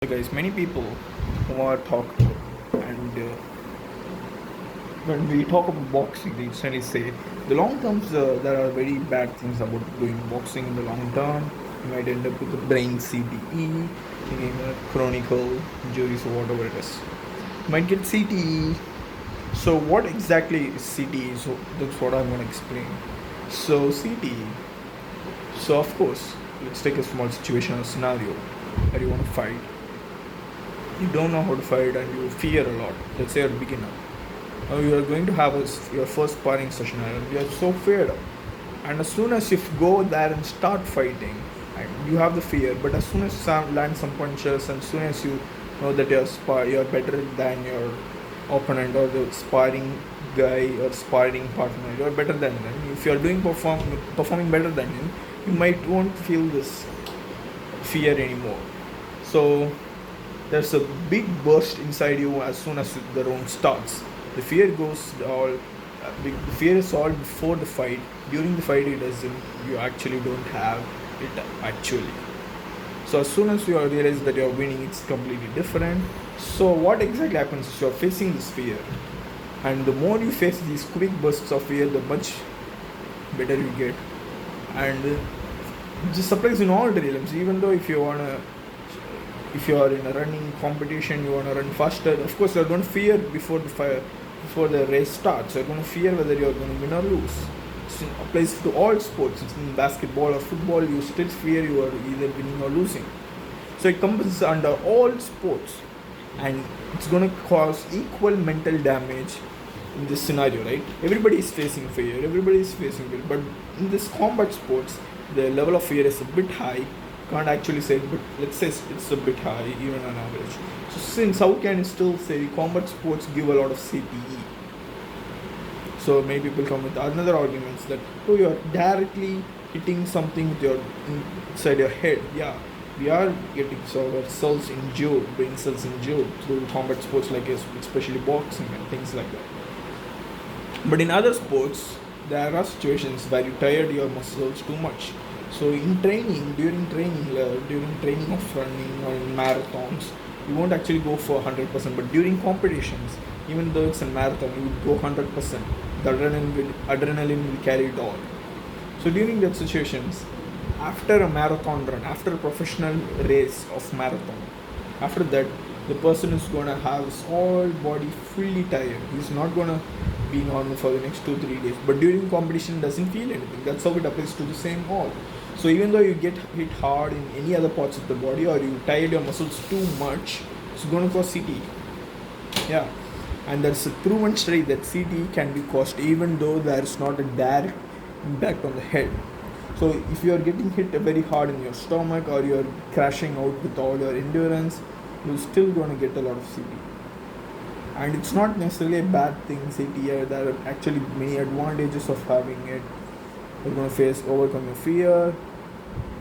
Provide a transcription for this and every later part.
Hey guys, many people who are talk and when we talk about boxing, they instantly say the long terms there are very bad things about doing boxing in the long term. You might end up with a brain CTE, chronic injuries or whatever it is. You might get CTE. So what exactly is CTE? So that's what I'm going to explain. So CTE. So of course, let's take a small situation or scenario where you want to fight. You don't know how to fight and you fear a lot. Let's say you're a beginner. Now you are going to have your first sparring session and you're so feared. And as soon as you go there and start fighting, and you have the fear. But as soon as you land some punches, and as soon as you know that you're better than your opponent or the sparring guy or sparring partner, you're better than them. If you're performing better than him, you might won't feel this fear anymore. So there's a big burst inside you as soon as the round starts. The fear goes all. The fear is all before the fight. During the fight, it doesn't. You actually don't have it actually. So as soon as you realize that you're winning, it's completely different. So what exactly happens is you're facing this fear, and the more you face these quick bursts of fear, the much better you get. And it just applies in all the realms. Even though if you are in a running competition, you want to run faster. Of course, you're going to fear before the race starts. You're going to fear whether you're going to win or lose. It applies to all sports. It's in basketball or football. You still fear you are either winning or losing. So it comes under all sports, and it's going to cause equal mental damage in this scenario, right? Everybody is facing fear. Everybody is facing fear. But in this combat sports, the level of fear is a bit high. Can't actually say it, but let's say it's a bit high, even on average. So since how can you still say combat sports give a lot of CTE? So many people come with another arguments that you're directly hitting something with your inside your head. Yeah, we are getting our cells injured, brain cells injured through combat sports like especially boxing and things like that. But in other sports, there are situations where you tired your muscles too much. So in training, during training of running or in marathons, you won't actually go for 100%. But during competitions, even though it's a marathon, you would go 100%. The adrenaline will carry it all. So during that situations, after a marathon run, after a professional race of marathon, after that, the person is gonna have his whole body fully tired. He's not gonna be normal for the next 2-3 days. But during competition, doesn't feel anything. That's how it applies to the same all. So even though you get hit hard in any other parts of the body or you tired your muscles too much, it's going to cause CTE. Yeah, and there's a proven study that CTE can be caused even though there is not a direct impact on the head. So if you are getting hit very hard in your stomach or you are crashing out with all your endurance, you're still going to get a lot of CTE. And it's not necessarily a bad thing, CTE. There are actually many advantages of having it. You're going to overcome your fear.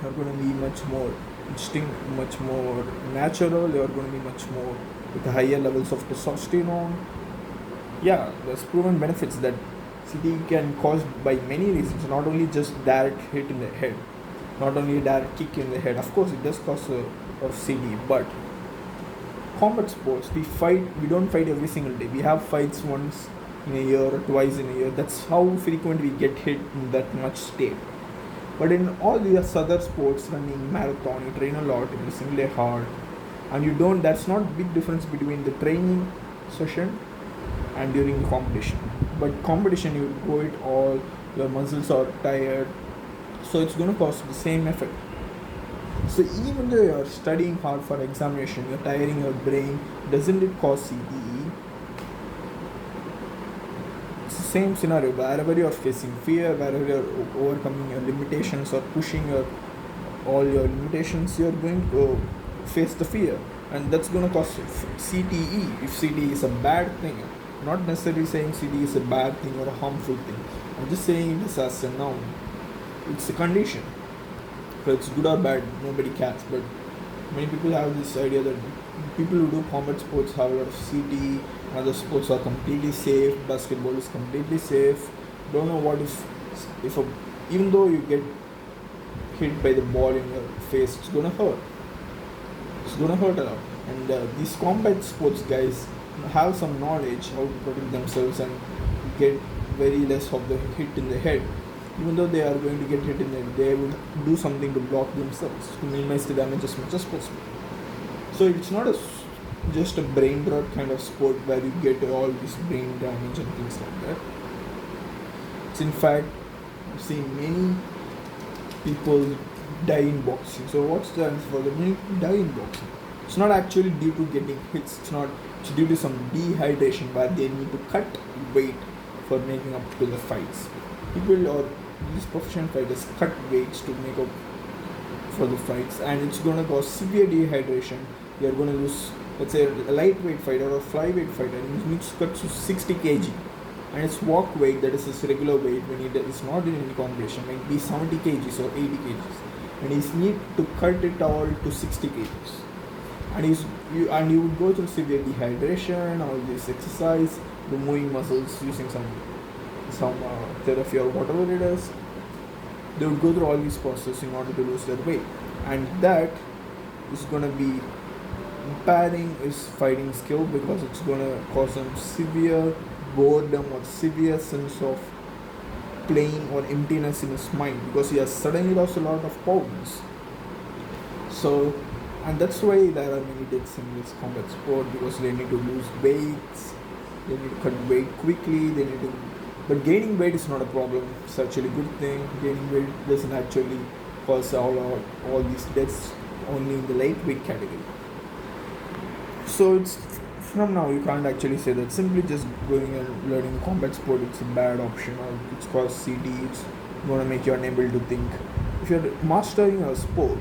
You're going to be much more distinct, much more natural. You're going to be much more with higher levels of testosterone. Yeah, there's proven benefits that CTE can cause by many reasons, not only just direct hit in the head, not only direct kick in the head. Of course, it does cause a of CTE, but combat sports, we don't fight every single day. We have fights once in a year or twice in a year. That's how frequent we get hit in that much state. But in all these other sports, running, marathon, you train a lot, every single day hard, and you don't. That's not big difference between the training session and during competition. But competition, you go it all. Your muscles are tired, so it's going to cause the same effect. So even though you're studying hard for examination, you're tiring your brain, doesn't it cause CTE? It's the same scenario. Wherever you're facing fear, wherever you're overcoming your limitations or pushing all your limitations, you're going to face the fear. And that's going to cause CTE. If CTE is a bad thing, I'm not necessarily saying CTE is a bad thing or a harmful thing. I'm just saying this as a noun. It's a condition. If it's good or bad, nobody cares. But many people have this idea that people who do combat sports have a lot of CTE. Other sports are completely safe. Basketball is completely safe. Don't know what even though you get hit by the ball in your face, it's gonna hurt. It's gonna hurt a lot. And these combat sports guys have some knowledge how to protect themselves and get very less of the hit in the head. Even though they are going to get hit in the head, they will do something to block themselves to minimize the damage as much as possible. So it's not just a brain rot kind of sport where you get all this brain damage and things like that. It's in fact, I've seen many people die in boxing. So what's the answer for the many people die in boxing? It's not actually due to getting hits. It's due to some dehydration where they need to cut weight for making up to the fights. People or these professional fighters cut weights to make up for the fights, and it's gonna cause severe dehydration. You're gonna lose, let's say, a lightweight fighter or flyweight fighter, and he needs to cut to 60 kg, and its walk weight, that is his regular weight when he is not in any competition, might be 70 kgs or 80 kgs, and he's need to cut it all to 60 kgs, and you would go through severe dehydration, all this exercise, removing muscles using some therapy or whatever it is. They would go through all these processes in order to lose their weight, and that is going to be impairing his fighting skill because it's going to cause him severe boredom or severe sense of plain or emptiness in his mind because he has suddenly lost a lot of pounds. So, and that's why there are many deaths in this combat sport because they need to lose weights, they need to cut weight quickly, they need to. But gaining weight is not a problem. It's actually a good thing. Gaining weight doesn't actually cause all these deaths only in the lightweight category. So it's from now you can't actually say that simply just going and learning combat sport it's a bad option or it's called CTE. It's going to make you unable to think. If you're mastering a sport,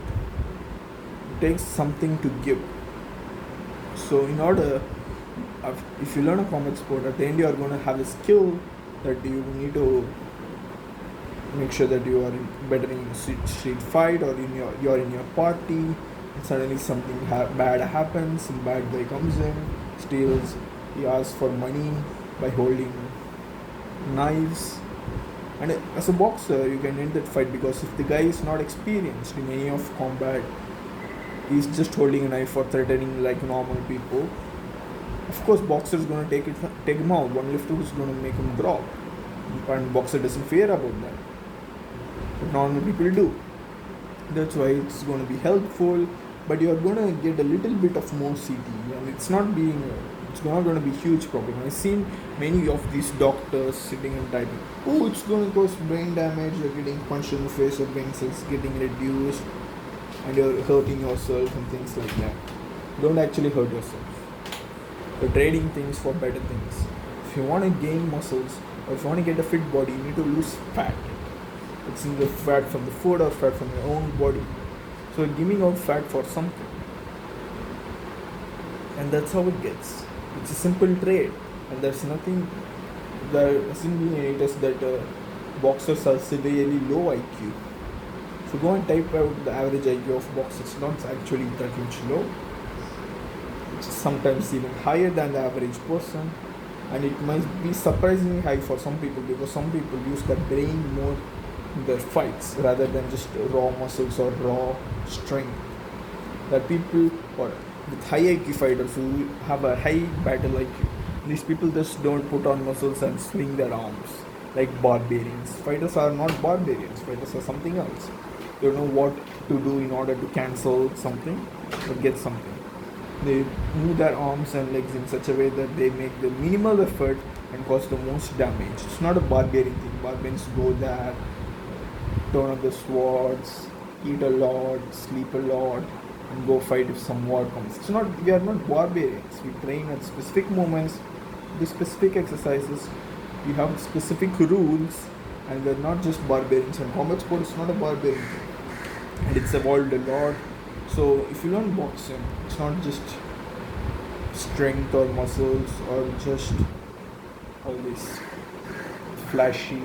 it takes something to give. So in order, if you learn a combat sport, at the end you are going to have a skill that you need to make sure that you are better in street fight or you're in your party and suddenly something bad happens, some bad guy comes in, steals, he asks for money by holding knives, and as a boxer you can end that fight because if the guy is not experienced in any of combat, he's just holding a knife or threatening like normal people. Of course, boxer is going to take him out. One lifter is going to make him drop, and boxer doesn't fear about that. But normal people do. That's why it's going to be helpful. But you are going to get a little bit of more CTE, and it's not going to be huge problem. I've seen many of these doctors sitting and typing, oh, it's going to cause brain damage. You're getting punched in the face, your brain cells getting reduced, and you're hurting yourself and things like that. Don't actually hurt yourself. You're trading things for better things. If you want to gain muscles or if you want to get a fit body, you need to lose fat. It's in the fat from the food or fat from your own body. So you're giving out fat for something. And that's how it gets. It's a simple trade. And there's nothing, there hasn't been any test that boxers are severely low IQ. If you go and type out the average IQ of boxers, it's not actually that much low. It's sometimes even higher than the average person, and it might be surprisingly high for some people because some people use their brain more in their fights rather than just raw muscles or raw strength. There are people or with high IQ fighters who have a high battle IQ. These people just don't put on muscles and swing their arms like barbarians. Fighters are not barbarians. Fighters are something else. They don't know what to do in order to cancel something or get something. They move their arms and legs in such a way that they make the minimal effort and cause the most damage. It's not a barbarian thing. Barbarians go there, turn up the swords, eat a lot, sleep a lot, and go fight if some war comes. It's not. We are not barbarians. We train at specific moments, do specific exercises. We have specific rules, and we're not just barbarians. And combat sport is not a barbarian thing, and it's evolved a lot. So if you learn boxing, it's not just strength or muscles or just all these flashy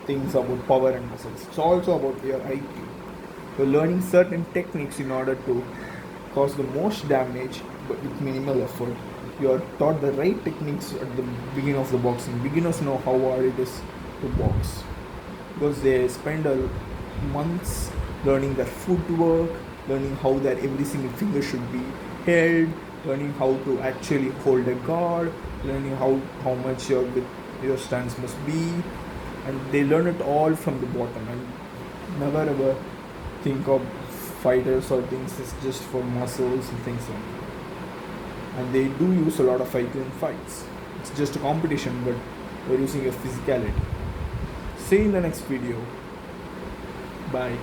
things about power and muscles. It's also about your IQ. You're learning certain techniques in order to cause the most damage but with minimal effort. You're taught the right techniques at the beginning of the boxing. Beginners know how hard it is to box because they spend months learning their footwork, learning how their every single finger should be head, learning how to actually hold a guard, learning how much your stance must be, and they learn it all from the bottom and never ever think of fighters or things as just for muscles and things like that. And they do use a lot of IQ in fights. It's just a competition, but we're using your physicality. See you in the next video. Bye.